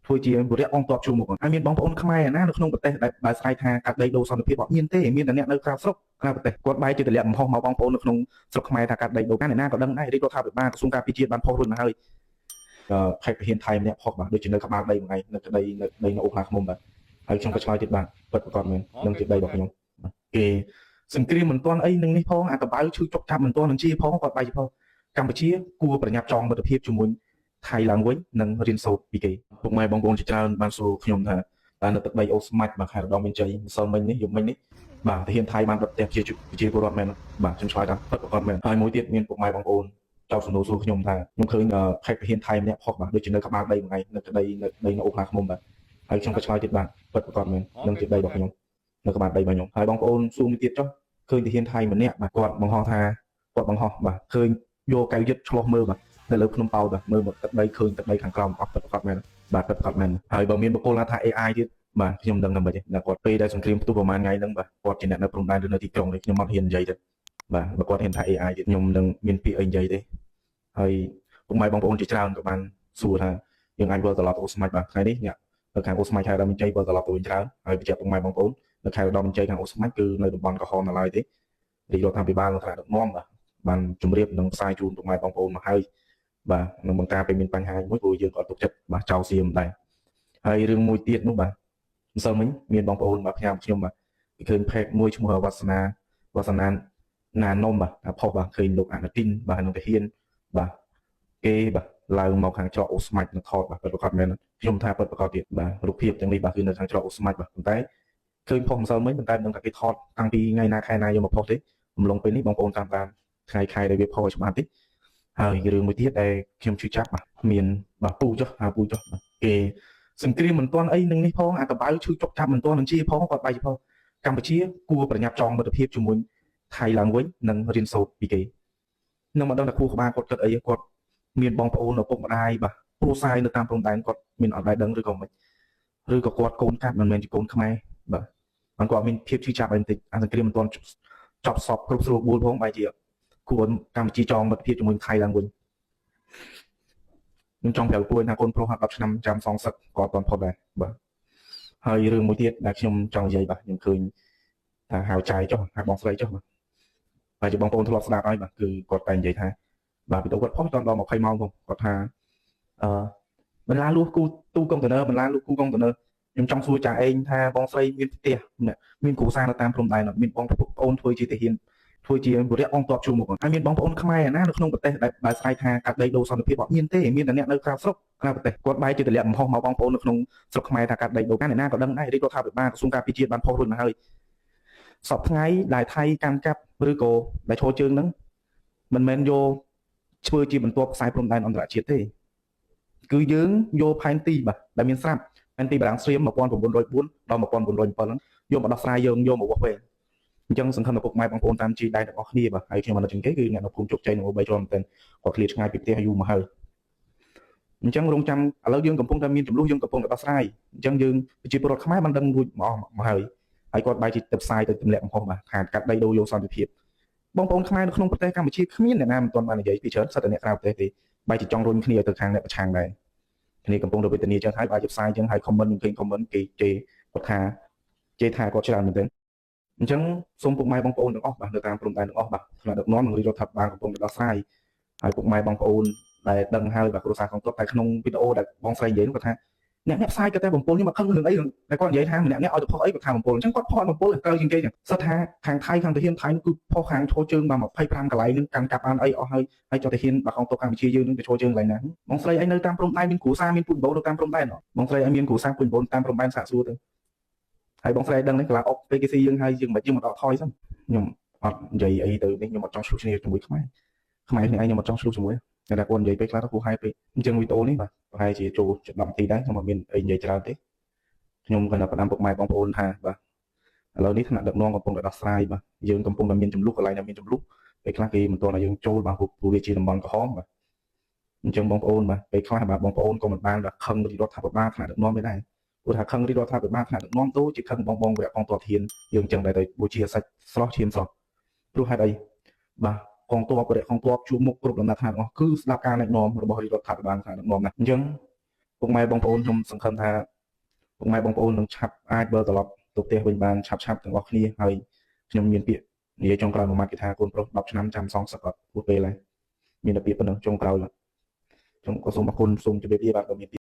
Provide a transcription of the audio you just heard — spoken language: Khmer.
ធ្វើជាបុរៈអង្គតបជួមកហើយមានបងប្អូនខ្មែរណានៅក្នុងប្រទេសដែលស្រាយថាកាត់ដីដូរសន្តិភាពអត់មានទេមានតែអ្នកនៅក្រៅស្រុកក្រៅប្រទេសគាត់បែរជាទម្លាក់កំហុសមកបងប្អូននៅក្នុងស្រុកខ្មែរថាកាត់ដីដូរណាក៏ដឹងដែររាជរដ្ឋាភិបាលក្រសួងការពារជាតិបានផុសរួចមកហើយផែកពហិនថៃម្នាក់ផុសបាទដូចជានៅក្បាលដីមួយថ្ងៃនៅដីនៅអូខ្លាឃ្មុំបាទហើយខ្ញុំក៏ឆ្លើយទៀតបាទពិតប្រាកដមែននឹងជាដីរបស់ខ្ញុំគេសង្គ្រាមមិនទាន់អីនឹងនេះផងអាកបៅឈឺចុកចាប់មិនទាន់នឹងជាផងគាត់បែរជាផងកម្ពុជាគួរប្រញាប់ចងមិត្តភាពជាមួយថៃឡើងវិញនិងរៀនសូត្រពីគេពុកម៉ែបងប្អូនជាច្រើនបានសួរខ្ញុំថាតើនៅទឹកដីអូស្មាច់បាទខេត្តរតនមានជ័យម្សិលមិញនេះយប់មិញនេះបាទទាហានថៃបានដុតផ្ទះប្រជាពលរដ្ឋមែនបាទខ្ញុំឆ្លើយថាពិតប្រាកដមែនហើយមួយទៀតមានពុកម៉ែបងប្អូនចោទសំណួរសួរខ្ញុំថាខ្ញុំឃើញផែកទាហានថៃម្នាក់ផុសបាទដូចជានៅក្បាលដីមួយថ្ងៃនៅដីនៅអូខ្លាឃ្មុំបាទហើយខ្ញុំក៏ឆ្លើយទៀតបាទពិតប្រាកដមែននឹងជាដីរបស់ខ្ញុំនៅក្បាលដីរបស់ខ្ញុំហើយបងប្អូនសួរមួយទៀតចុះឃើញទាហានថៃម្នាក់បាទគាត់បង្ហោះថាគាត់បង្ហោះបាទឃើញយកកៅយឹតឆ្លោះមើលបាទនៅលើភ្នំប៉ោតមើលមកទឹកដីឃើញទឹកដីខាងក្រោមអត់ពិតប្រាកដមែនបាទពិតប្រាកដមែនហើយបើមានបុគ្គលថា AI ទៀតបាទខ្ញុំមិនដឹងថាម៉េចទេតែគាត់ពេលដែលសង្គ្រាមផ្ទុះប្រហែលថ្ងៃហ្នឹងបាទគាត់ជាអ្នកនៅព្រំដែនឬនៅទីក្រុងនេះខ្ញុំអត់ហ៊ាននិយាយទេបាទបើគាត់ហ៊ានថា AI ទៀតខ្ញុំនឹងមានពាក្យអីនិយាយទេហើយពុកម៉ែបងប្អូនជាច្រើនក៏បានសួរថាយើងអាចវិលត្រឡប់ទៅអូស្មាច់បាទថ្ងៃនេះអ្នកនៅខាងអូស្មាច់ខេត្តរតនមានជ័យវិលត្រឡប់ទៅវិញច្រើនហើយបញ្ជាក់ពុកម៉ែបងប្អូននៅខេត្តរតនមានជ័យខាងអូស្មាច់គឺនៅតំបន់ក្រហមនៅឡើយទេរាជរដ្ឋាភិបាលនៅថ្នាក់ដឹកនាំបាទបានជម្រាបនិងផ្សាយជូនពុកម៉ែបងប្អូនមកហើយបាទនឹងបង្ការពេលមានបញ្ហាមួយព្រោះយើងក៏ទុកចិត្តបាទចោលសៀមដែរហើយរឿងមួយទៀតនោះបាទម្សិលមិញមានបងប្អូនបាទផ្ញើខ្ញុំបាទឃើញផេកមួយឈ្មោះវឌ្ឍនាណានំបាទផុសបាទឃើញលោកអនុទីនបាទនឹងទាហានបាទគេបាទឡើងមកខាងច្រកអូស្មាច់នឹងថតបាទពិតប្រាកដមែនខ្ញុំថាពិតប្រាកដទៀតបាទរូបភាពទាំងនេះបាទគឺនៅខាងច្រកអូស្មាច់បាទប៉ុន្តែឃើញផុសម្សិលមិញប៉ុន្តែមិនដឹងថាគេថតតាំងពីថ្ងៃណាខែណាយកមកផុសទេអំឡុងពេលនេះបងប្អូនតាមថ្ងៃខែដែលវាផុសឲ្យច្បាស់តិចហើយរឿងមួយទៀតដែលខ្ញុំជឿចាប់បាទមានបាទពូចុះបាទគេសង្គ្រាមមិនទាន់អីនឹងនេះផងអាកបៅឈឺចុកចាប់មិនទាន់នឹងជាផងគាត់បែរជាផងកម្ពុជាគួរប្រញាប់ចងមិត្តភាពជាមួយថៃឡើងវិញនិងរៀនសូត្រពីគេនឹងមិនដឹងថាគួរក្បាលគាត់គិតអីគាត់មានបងប្អូនឪពុកម្ដាយបាទគ្រួសារនៅតាមព្រំដែនគាត់មានអត់ដែរដឹងឬក៏មិនឬក៏គាត់កូនកាត់មិនមែនជាកូនខ្មែរបាទគាត់មានភាពឈឺចាប់អីបន្តិចអាសង្គ្រាមមិនទាន់ចប់សពគ្រប់ស្រួលបួលផងបែរជាគួរកម្ពុជាចងមិត្តភាពជាមួយថៃឡើងវិញខ្ញុំចង់ប្រាប់ពួកថាកូនប្រុស10ឆ្នាំចាំសងសឹកក៏អត់ទាន់ផុតដែរបាទហើយរឿងមួយទៀតដែលខ្ញុំចង់និយាយបាទខ្ញុំឃើញថាហៅចាយចុះហៅបងស្រីចុះបាទជាបងប្អូនធ្លាប់ស្ដាប់ហើយបាទគឺគាត់តែនិយាយថាបាទវីដេអូគាត់ផុសតដល់20ម៉ោងផងគាត់ថាបន្លាលួសគូទូកុងតឺន័របន្លាលួសគូកុងតឺន័រខ្ញុំចង់សួរចាឯងថាបងស្រីមានផ្ទះមានគ្រួសារនៅតាមព្រំដែនមានបងប្អូនធ្វើជាទាហានធ្វើជាបុរៈអង្គតបជួមកហើយមានបងប្អូនខ្មែរណានៅក្នុងប្រទេសដែលស្រាយថាកាត់ដីដូរសន្តិភាពអត់មានទេមានតែអ្នកនៅក្រៅស្រុកក្រៅប្រទេសគាត់បែរជាទម្លាក់កំហុសមកបងប្អូននៅក្នុងស្រុកខ្មែរថាកាត់ដីដូរណាក៏ដឹងដែររាជរដ្ឋាភិបាលក្រសួងការពារជាតិបានផុសរួចមកហើយសពថ្ងៃដែលថៃកាន់កាប់ឬក៏ដែលឈរជើងហ្នឹងមិនមែនយកធ្វើជាបន្ទាប់ខ្សែព្រំដែនអន្តរជាតិទេគឺយើងយកផែនទីបាទដែលមានស្រាប់ផែនទីបារាំងស្រៀម1904ដល់1907ហ្នឹងយកមកដោះស្រាយយើងយកមកវាស់វែងអញ្ចឹងសង្ឃឹមថាពុកម៉ែបងប្អូនតាមជីដែរទាំងអស់គ្នាបាទហើយខ្ញុំអនុជាងគេគឺអ្នកនៅភូមិជោគជ័យនៅ3ជាន់មែនគាត់ឃ្លាតឆ្ងាយពីផ្ទះយូរមកហើយអញ្ចឹងរងចាំឥឡូវយើងកំពុងតែមានចំនួនយើងកំពុងតែដោះស្រាយអញ្ចឹងយើងប្រជាពលរដ្ឋខ្មែរបានដឹងរួចមកហើយគាត់បែរជាទៅផ្សាយទៅទម្លាក់កំហុសបាទថាកាត់ដីដូរយកសន្តិភាពបងប្អូនខ្មែរនៅក្នុងប្រទេសកម្ពុជាគ្មានអ្នកណាមិនទាន់បាននិយាយពីច្រើនសិតតែអ្នកក្រៅប្រទេសទេបែរជាចង់រុញគ្នាទៅខាងអ្នកប្រឆាំងដែរគ្នាកំពុងតែវេទនាអញ្ចឹងហើយបែរជាផ្សាយអញ្ចឹងហើយ comment គេ comment គេជេរគាត់ថាគាត់ច្រើនមែនទេអញ្ចឹងសូមពុកម៉ែបងប្អូនទាំងអស់បាទនៅតាមព្រំដែនទាំងអស់បាទថ្នាក់ដឹកនាំនិងរាជរដ្ឋាភិបាលកំពុងតែដោះស្រាយហើយពុកម៉ែបងប្អូនដែលដឹងហើយបាទគ្រួសារក្នុងទប់តែក្នុងវីដេអូដែលបងស្រីនិយាយនោះគាត់ថាអ្នកផ្សាយគាត់តែបំពល់ខ្ញុំមកខឹងរឿងអីដែលគាត់និយាយថាម្នាក់ឲ្យទៅផុសអីគាត់ថាបំពល់អញ្ចឹងគាត់ផុសបំពល់ត្រូវជាងគេចឹងសិតថាខាងថៃខាងទាហានថៃនោះគឺផុសខាងឈរជើងបាទ25កន្លែងនឹងកាន់កាប់បានអីអស់ហើយចុះទាហានបាទក្នុងទប់កម្ពុជាយើងនឹងទៅឈរជើងកន្លែងណាបងស្រីអីនៅតាមព្រំដែនមានគ្រួសារមានពូជបងនៅតាមព្រំដែនបងស្រីអីមានគ្រួសារពូជបងតាមព្រំដែនសាកសួរទៅហើយបងស្រីដឹងនេះកន្លះអុកពេលគេស៊ីយើងហើយយើងមិនយើងមកដកថយសិនខ្ញុំអត់និយាយអីទៅនេះខ្ញុំអត់ចង់ឆ្លុះឈ្នះជាមួយខ្មែរគ្នាឯងខ្ញុំអត់ចង់ឆ្លុះជាមួយតែគាត់និយាយពេលខ្លះទៅគួរហែពេកអញ្ចឹងវីដេអូនេះបាទប្រហែលជាចូល10នាទីដែរខ្ញុំអត់មានអីនិយាយច្រើនទេខ្ញុំគាត់តែផ្ដាំពុកម៉ែបងប្អូនថាបាទឥឡូវនេះថ្នាក់ដឹកនាំកំពុងតែដោះស្រាយបាទយើងកំពុងតែមានចំនួនកន្លែងដែលមានចំនួនពេលខ្លះគេមិនទាន់ឲ្យយើងចូលបាទព្រោះវាជាតំបន់ក្រហមបាទអញ្ចឹងបងប្អូនបាទពេលខ្លះបាទបងប្អូនក៏មិនបានខឹងរដ្ឋាភិបាលថ្នាក់ដឹកនាំទេដែរព្រោះថាខឹងរដ្ឋាភិបាលថ្នាក់ដឹកនាំទៅជាខឹងបងវរៈកងទ័ពធានយើងអញ្ចឹងដែរទៅបូជាសាច់ស្រស់ឈាមស្រស់ព្រោះហេតុអីបាទកងទ័ពវរៈកងទ័ពជួបមុខគ្រប់ដំណាក់ថ្នាក់ទាំងអស់គឺស្ដាប់ការណែនាំរបស់រដ្ឋាភិបាលថ្នាក់ដឹកនាំណាអញ្ចឹង ពុកម៉ែបងប្អូនខ្ញុំសង្ឃឹមថាពុកម៉ែបងប្អូននឹងឆាប់អាចវិលត្រឡប់ទៅផ្ទះវិញបានឆាប់ៗទាំងអស់គ្នាហើយខ្ញុំមានពាក្យនិយាយចុងក្រោយមួយម៉ាត់គេថាកូនប្រុស10ឆ្នាំចាំសងសឹកអត់ហួសពេលហើយមានតែពាក្យប៉ុណ្ណឹងចុងក្រោយខ្ញុំក៏សូមអរគុណសូមជម្រាបលាបាទបើមាន